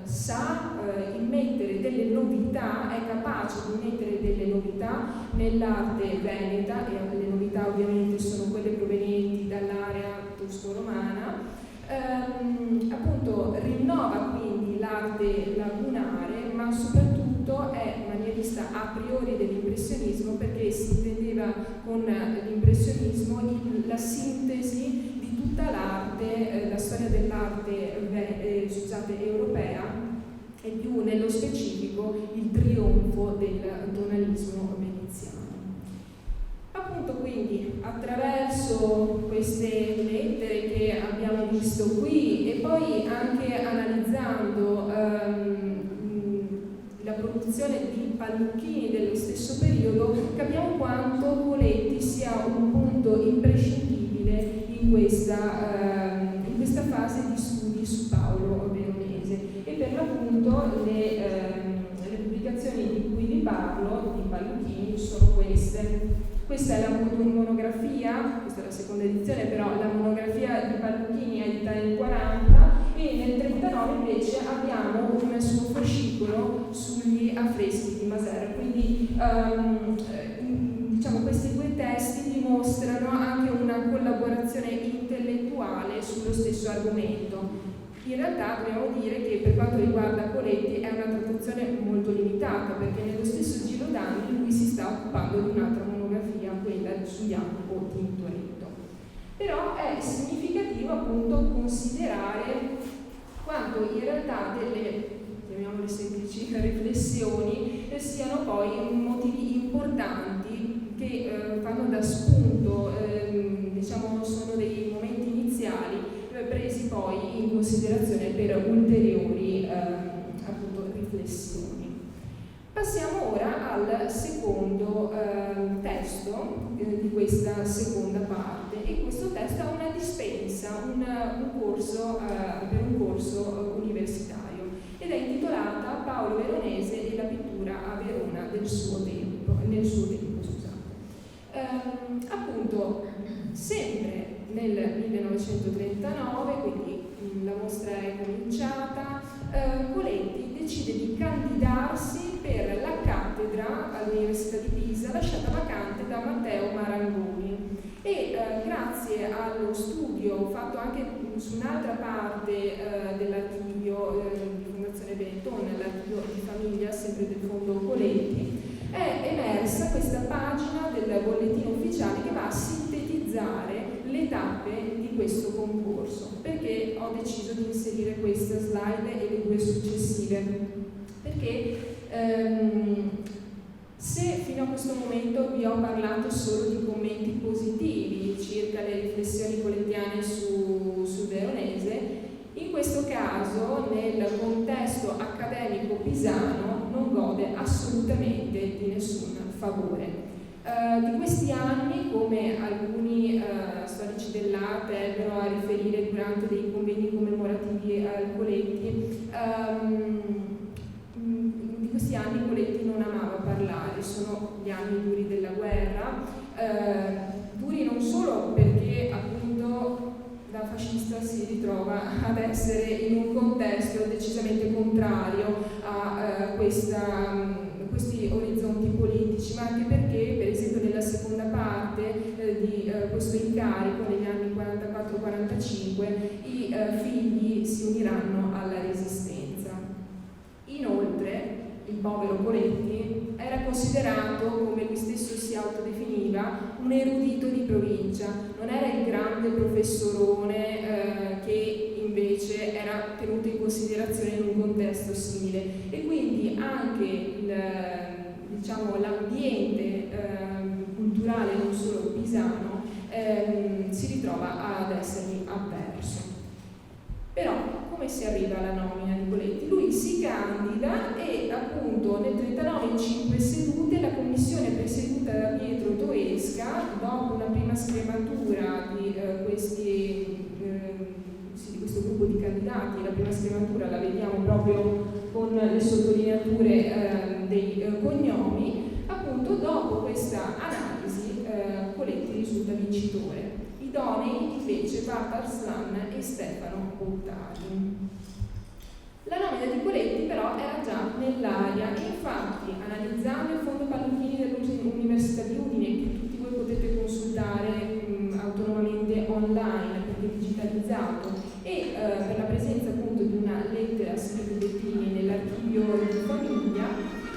sa immettere delle novità, è capace di immettere delle novità nell'arte veneta, e le novità ovviamente sono quelle provenienti dall'area tosco-romana. Appunto rinnova quindi l'arte lagunare, ma soprattutto è manierista a priori dell'impressionismo, perché si intendeva con l'impressionismo la sintesi di tutta l'arte, la storia dell'arte europea, e più nello specifico il trionfo del tonalismo veneziano. Appunto, quindi attraverso queste lettere che abbiamo visto qui, e poi anche analizzando la produzione di Palluchini dello stesso periodo, capiamo quanto Poletti sia un punto imprescindibile in questa fase di studi su Paolo appunto le pubblicazioni di cui vi parlo, di Palluchini, sono queste. Questa è la monografia, questa è la seconda edizione, però la monografia di Palluchini è editata nel 40 e nel 39 invece abbiamo un suo fascicolo sugli affreschi di Masera. Quindi diciamo, questi due testi dimostrano anche una collaborazione intellettuale sullo stesso argomento. In realtà dobbiamo dire che per quanto riguarda Coletti è una trattazione molto limitata, perché nello stesso giro d'anni lui si sta occupando di un'altra monografia, quella su Jacopo Tintoretto. Però è significativo appunto considerare quanto in realtà delle, chiamiamole semplici, riflessioni siano poi motivi importanti che fanno da spunto, diciamo sono dei momenti iniziali presi poi in considerazione per ulteriori appunto riflessioni. Passiamo ora al secondo testo di questa seconda parte, e questo testo è una dispensa, un corso per un corso universitario, ed è intitolata Paolo Veronese e la pittura a Verona nel suo tempo, appunto sempre nel 1939, quindi la mostra è cominciata, Coletti decide di candidarsi per la cattedra all'Università di Pisa lasciata vacante da Matteo Marangoni, e grazie allo studio fatto anche su un'altra parte dell'archivio di Fondazione Benetton, l'archivio di famiglia sempre del Fondo Coletti, è emersa questa pagina del bollettino ufficiale che va a sintetizzare le tappe di questo concorso. Perché ho deciso di inserire questa slide e le due successive? Perché se fino a questo momento vi ho parlato solo di commenti positivi circa le riflessioni colettiane su Veronese, in questo caso nel contesto accademico pisano non gode assolutamente di nessun favore. Di questi anni, come alcuni storici dell'arte ebbero a riferire durante dei convegni commemorativi al Coletti, di questi anni Coletti non amava parlare, sono gli anni duri della guerra, duri non solo perché appunto da fascista si ritrova ad essere in un contesto decisamente contrario a questi orizzonti politici, ma anche perché, per esempio, nella seconda parte di questo incarico, negli anni 44-45, i figli si uniranno alla resistenza. Inoltre, il povero Coletti era considerato, come lui stesso si autodefiniva, un erudito di provincia, non era il grande professorone che invece era tenuto in considerazione in un contesto simile, e quindi anche l'ambiente culturale, non solo pisano, si ritrova ad essergli avverso. Però come si arriva alla nomina di Coletti? Lui si candida e appunto nel 39 in 5 sedute la commissione presieduta da Pietro Toesca, dopo una prima scrematura di questo gruppo di candidati, la prima scrematura la vediamo proprio con le sottolineature dei cognomi, appunto dopo questa analisi Coletti risulta vincitore. Idonei invece Bart Arslan e Stefano Bottari. La nomina di Coletti però era già nell'aria, e infatti analizzando il fondo Palluchini dell'Università di Udine, che tutti voi potete consultare autonomamente online perché digitalizzato, e per la presenza appunto di una lettera a Silvio Bettini nell'archivio di famiglia,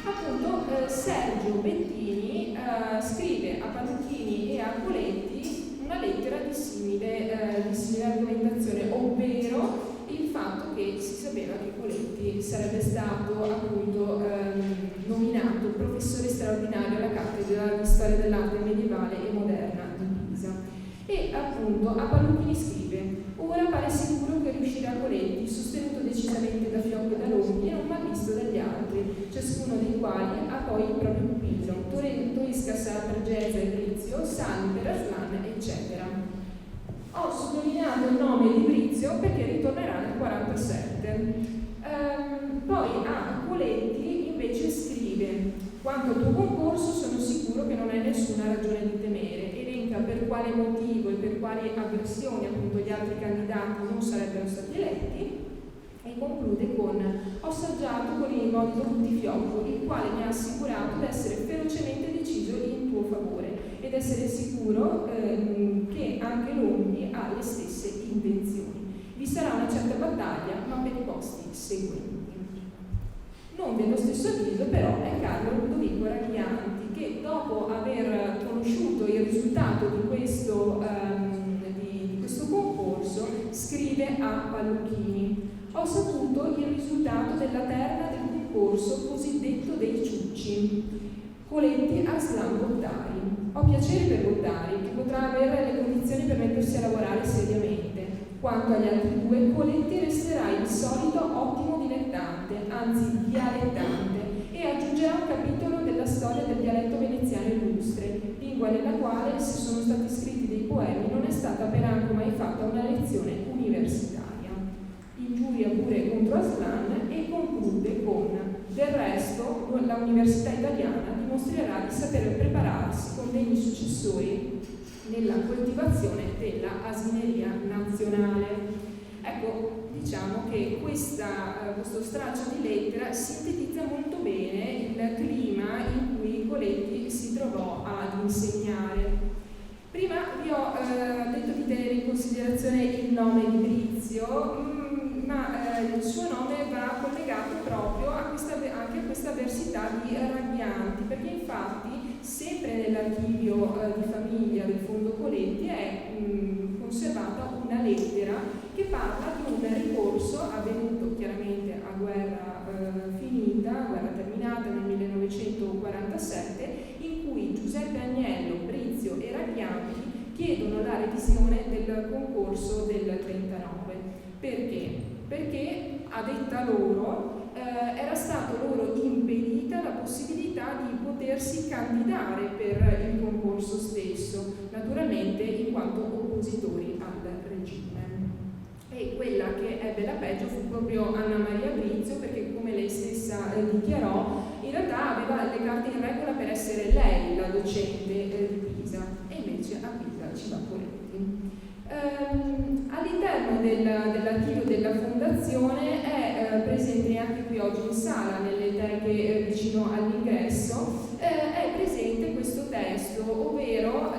appunto Sergio Bettini scrive a Palluchini e a Coletti una lettera di simile argomentazione, ovvero il fatto che si sapeva che Coletti sarebbe stato appunto nominato professore straordinario alla cattedra di storia dell'arte medievale e moderna di Pisa. E appunto a Palluchini scrive: ora pare sicuro che riuscirà Coletti, sostenuto decisamente da Fiocco e da Longhi e non mal visto dagli altri, ciascuno dei quali ha poi il proprio pupillo. Toesca sarà per Gesa e Brizio, Salmi per Arslan, eccetera. Ho sottolineato il nome di Brizio perché ritornerà nel 47. Poi a Coletti invece scrive: quanto al tuo concorso sono sicuro che non hai nessuna ragione di temere. Elenca per quale motivo e per quali avversioni appunto gli altri candidati non sarebbero stati eletti e conclude con: ho assaggiato con il modo tutti fiocco, il quale mi ha assicurato di essere ferocemente deciso in tuo favore ed essere sicuro che anche lui ha le stesse intenzioni. Vi sarà una certa battaglia, ma per i posti seguenti. Non dello stesso avviso però è Carlo Ludovico Ragghianti, che dopo aver conosciuto il risultato di questo concorso scrive a Palluchini: ho saputo il risultato della terna del concorso cosiddetto dei ciucci. Coletti Arslan Bottari. Ho piacere per Bottari, che potrà avere le condizioni per mettersi a lavorare seriamente. Quanto agli altri due, Coletti resterà il solito ottimo dilettante, anzi dialettante, e aggiungerà un capitolo della storia del dialetto veneziano illustre, lingua nella quale, se sono stati scritti dei poemi, non è stata peraltro mai fatta una lezione universitaria. Ingiuria pure contro Aslan e conclude con: del resto la Università Italiana dimostrerà di saper prepararsi con degni successori nella coltivazione della asineria nazionale. Ecco, diciamo che questo straccio di lettera sintetizza molto bene il clima in cui Coletti si trovò ad insegnare. Prima vi ho detto di tenere in considerazione il nome di Brizio, ma il suo nome va collegato proprio anche a questa versità di Ragghianti, perché infatti sempre nell'archivio di famiglia del Fondo Coletti è conservata una lettera che parla di un ricorso avvenuto chiaramente a guerra guerra terminata nel 1947, in cui Giuseppe Agnello, Brizio e Ragghianti chiedono la revisione del concorso del 39. Perché? Perché a detta loro era stato loro impedita la possibilità di potersi candidare per il concorso stesso, naturalmente in quanto oppositori al regime. E quella che ebbe la peggio fu proprio Anna Maria Brizio, perché come lei stessa dichiarò, in realtà aveva le carte in regola per essere lei la docente di Pisa, e invece a Pisa ci va Coletti. All'interno dell'archivio della fondazione è presente anche qui oggi in sala, nelle teche vicino all'ingresso, è presente questo testo, ovvero è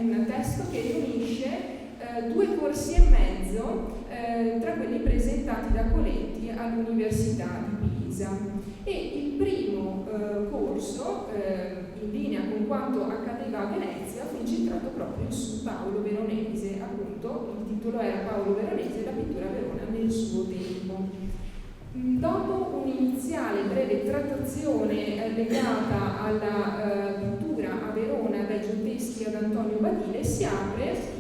un testo che riunisce 2 corsi e mezzo tra quelli presentati da Coletti all'Università di Pisa. E il primo corso, in linea con quanto accadeva a Venezia, fu incentrato proprio su Paolo Veronese, appunto il titolo era Paolo Veronese e la pittura a Verona nel suo tempo. Dopo un'iniziale breve trattazione legata alla pittura a Verona dai Giotteschi ad Antonio Badile, si apre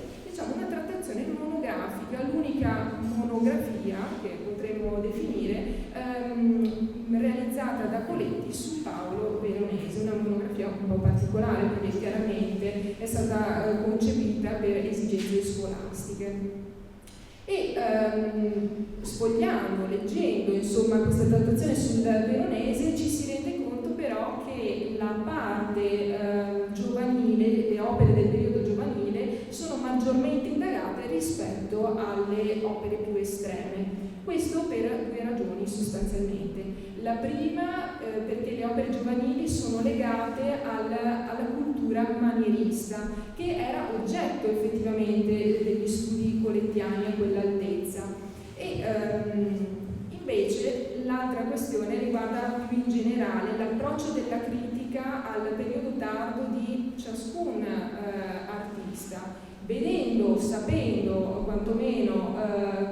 una trattazione monografica, l'unica monografia che potremmo definire realizzata da Coletti su Paolo Veronese, una monografia un po' particolare perché chiaramente è stata concepita per esigenze scolastiche. E sfogliando, leggendo insomma questa trattazione sul Veronese ci si rende conto però che la parte giovanile, le opere del periodo giovanile sono maggiormente indagate rispetto alle opere più estreme. Questo per 2 ragioni sostanzialmente. La prima perché le opere giovanili sono legate alla cultura manierista, che era oggetto effettivamente degli studi colettiani a quell'altezza. E invece l'altra questione riguarda più in generale l'approccio della critica al periodo tardo di ciascun artista, vedendo, sapendo quantomeno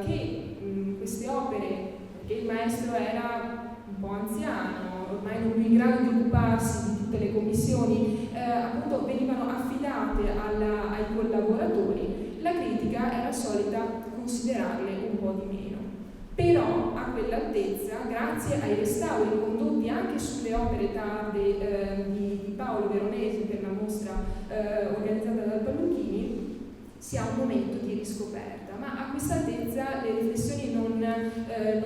che queste opere, che il maestro era un po' anziano, ormai non più in grado di occuparsi di tutte le commissioni, appunto venivano affidate ai collaboratori, la critica era solita considerarle un po' di meno. Però a quell'altezza, grazie ai restauri condotti anche sulle opere tarde di Paolo Veronese per la mostra organizzata dal Palluchini, si ha un momento di riscoperta. ma a questa altezza le riflessioni non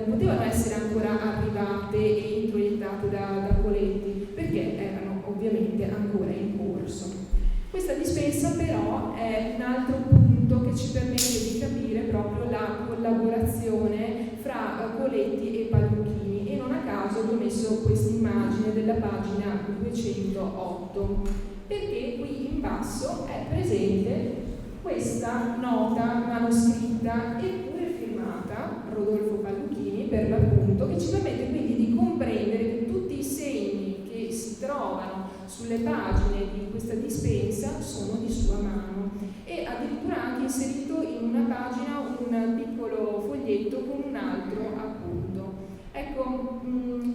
potevano essere ancora arrivate e introiettate da Coletti, perché erano ovviamente ancora in corso. Questa dispensa però è un altro punto che ci permette di capire proprio la collaborazione fra Coletti e Palluchini, e non a caso vi ho messo questa immagine della pagina 208, perché qui in basso è presente questa nota manoscritta eppure firmata Rodolfo Palluchini, per l'appunto, che ci permette quindi di comprendere che tutti i segni che si trovano sulle pagine di questa dispensa sono di sua mano, e addirittura anche inserito in una pagina un piccolo foglietto con un altro appunto. Ecco,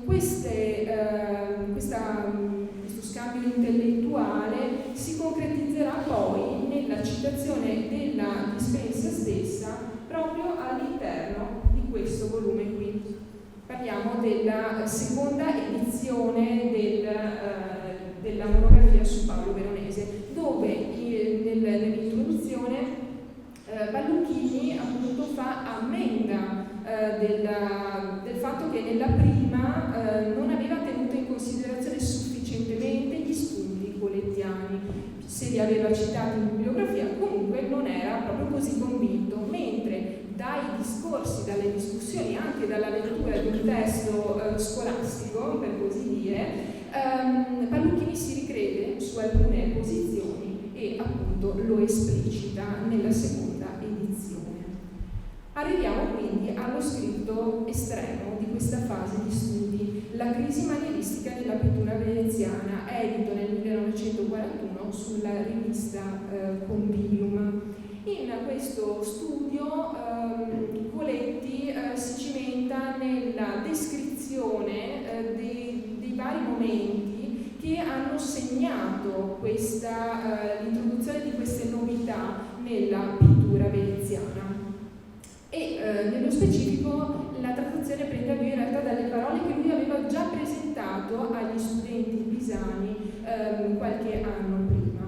questo scambio intellettuale si concretizzerà poi nella citazione della dispensa stessa proprio all'interno di questo volume qui. Parliamo della seconda edizione della monografia su Paolo Veronese, dove nell'introduzione Palluchini appunto fa ammenda del fatto che nella prima non aveva tenuto in considerazione sufficientemente gli spunti colettiani. Se li aveva citati in bibliografia, comunque non era proprio così convinto, mentre dai discorsi, dalle discussioni, anche dalla lettura di un testo scolastico, per così dire, Palluchini si ricrede su alcune posizioni e appunto lo esplicita nella seconda edizione. Arriviamo quindi allo scritto estremo di questa fase di studi, la crisi manieristica della pittura veneziana, edito nel 1941 sulla rivista Convivium. In questo studio Coletti si cimenta nella descrizione dei vari momenti che hanno segnato l'introduzione di queste novità nella pittura veneziana. E nello specifico la trattazione prende avvio in realtà dalle parole che lui aveva già presentato agli studenti pisani qualche anno prima.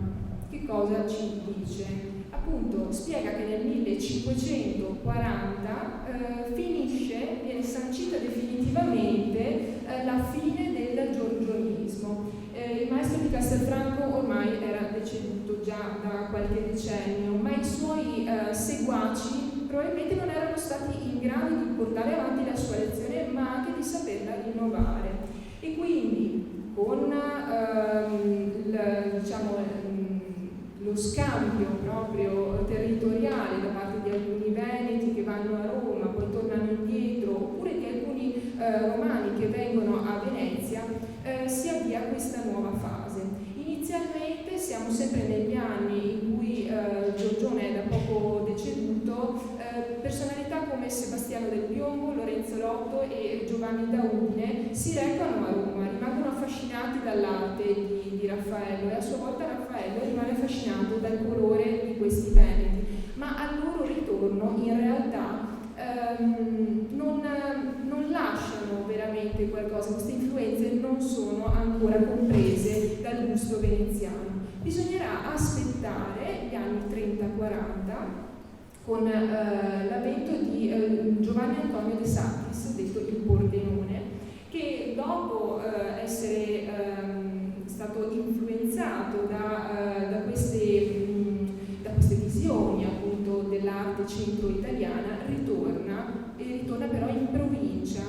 Che cosa ci dice? Appunto spiega che nel 1540 viene sancita definitivamente la fine del giorgionismo. Il maestro di Castelfranco ormai era deceduto già da qualche decennio, ma i suoi seguaci probabilmente non erano stati in grado di portare avanti la sua lezione, ma anche di saperla rinnovare. E quindi con lo scambio proprio territoriale da parte di alcuni veneti che vanno a Roma, poi tornano indietro, oppure di alcuni romani che vengono a Venezia, si avvia questa nuova fase. Inizialmente siamo sempre negli anni in cui Giorgione è da poco deceduto, personalità come Sebastiano del Piombo, Lorenzo Lotto e Giovanni da Udine si recano a Roma, rimangono affascinati dall'arte di Raffaello, e a sua volta Raffaello rimane affascinato dal colore di questi veneti, ma al loro ritorno in realtà non lasciano veramente qualcosa, queste influenze non sono ancora comprese dal gusto veneziano. Bisognerà aspettare gli anni 30-40 con l'avvento di Giovanni Antonio de Satis, detto il Pordenone, che dopo essere stato influenzato da queste visioni appunto dell'arte centro-italiana, ritorna però in provincia,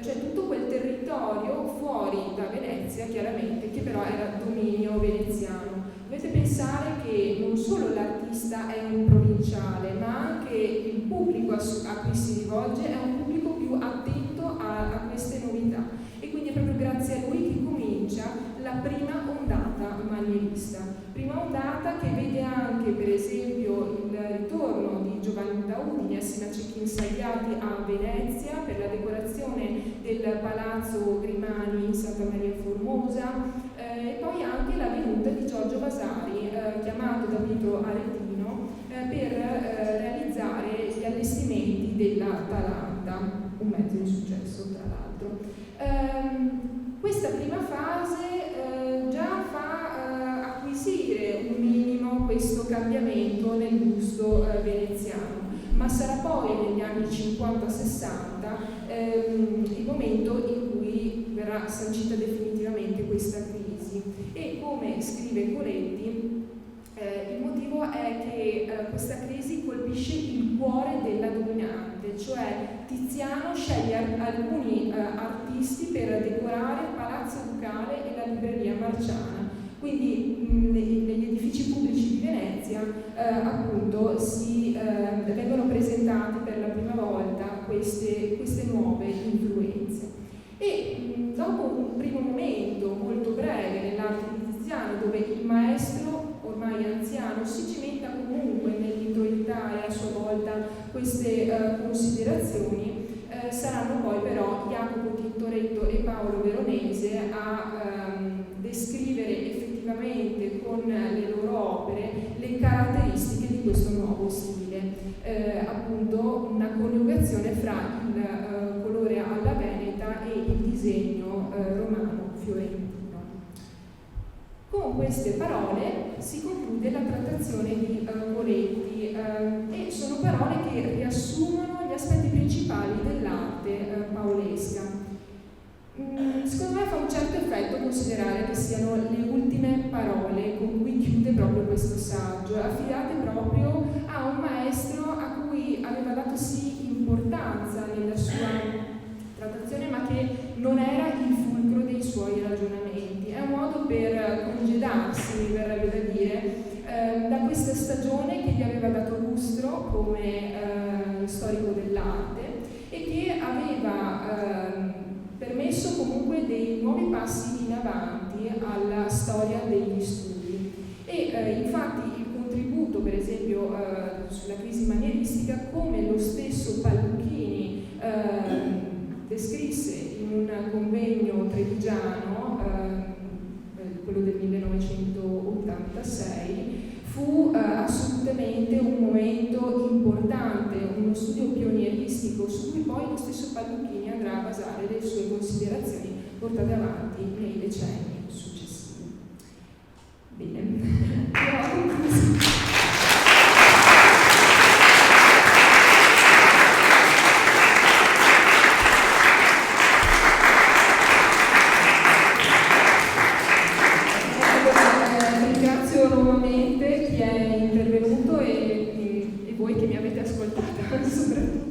cioè tutto quel territorio fuori da Venezia, chiaramente, che però era dominio veneziano. Dovete pensare che non solo l'artista è un provinciale, ma anche il pubblico a cui si rivolge è un pubblico più attento a queste novità, e quindi è proprio grazie a lui che comincia la prima ondata manierista. Prima ondata che vede anche, per esempio, il ritorno di Giovanni da Udine assieme a Cecchi Insagliati a Venezia per la decorazione del Palazzo Grimani in Santa Maria Formosa, e poi anche la venuta di Giorgio Vasari, chiamato da Pietro Aretino, per realizzare gli allestimenti dell'Atalanta, un mezzo di successo tra l'altro. Questa prima fase già fa acquisire un minimo questo cambiamento nel gusto veneziano, ma sarà poi negli anni 50-60 il momento in cui verrà sancita definitivamente questa crisi. E come scrive Coletti, il motivo è che questa crisi colpisce il cuore della dominante, cioè Tiziano sceglie alcuni artisti per decorare il Palazzo Ducale e la libreria Marciana. Quindi negli edifici pubblici di Venezia appunto vengono presentati per la prima volta queste nuove influenze. E dopo un primo momento molto breve nell'arte di Tiziano, dove il maestro ormai anziano si cimenta comunque nell'introiettare a sua volta queste considerazioni, saranno poi però Jacopo Tintoretto e Paolo Veronese a descrivere effettivamente con le loro opere le caratteristiche di questo nuovo stile, appunto una coniugazione fra il colore alla veneta e il disegno romano fiorentino. Con queste parole si conclude la trattazione di Coletti e sono parole che riassumono gli aspetti principali dell'arte paolesca. Secondo me fa un certo effetto considerare che siano le ultime parole con cui chiude proprio questo saggio, affidate proprio a un maestro a cui aveva dato sì importanza nella sua trattazione, ma che non era il fulcro dei suoi ragionamenti. È un modo per congedarsi, mi verrebbe da dire, da questa stagione che gli aveva dato lustro come storico dell'arte e che aveva permesso comunque dei nuovi passi in avanti alla storia degli studi. E infatti il contributo, per esempio, sulla crisi manieristica, come lo stesso Palluchini descrisse in un convegno trevigiano, quello del 1986, fu assolutamente un momento importante, uno studio pionieristico su cui poi lo stesso Palluchini andrà a basare le sue considerazioni portate avanti nei decenni successivi. Bene. Ringrazio nuovamente chi è intervenuto e voi che mi avete ascoltata soprattutto.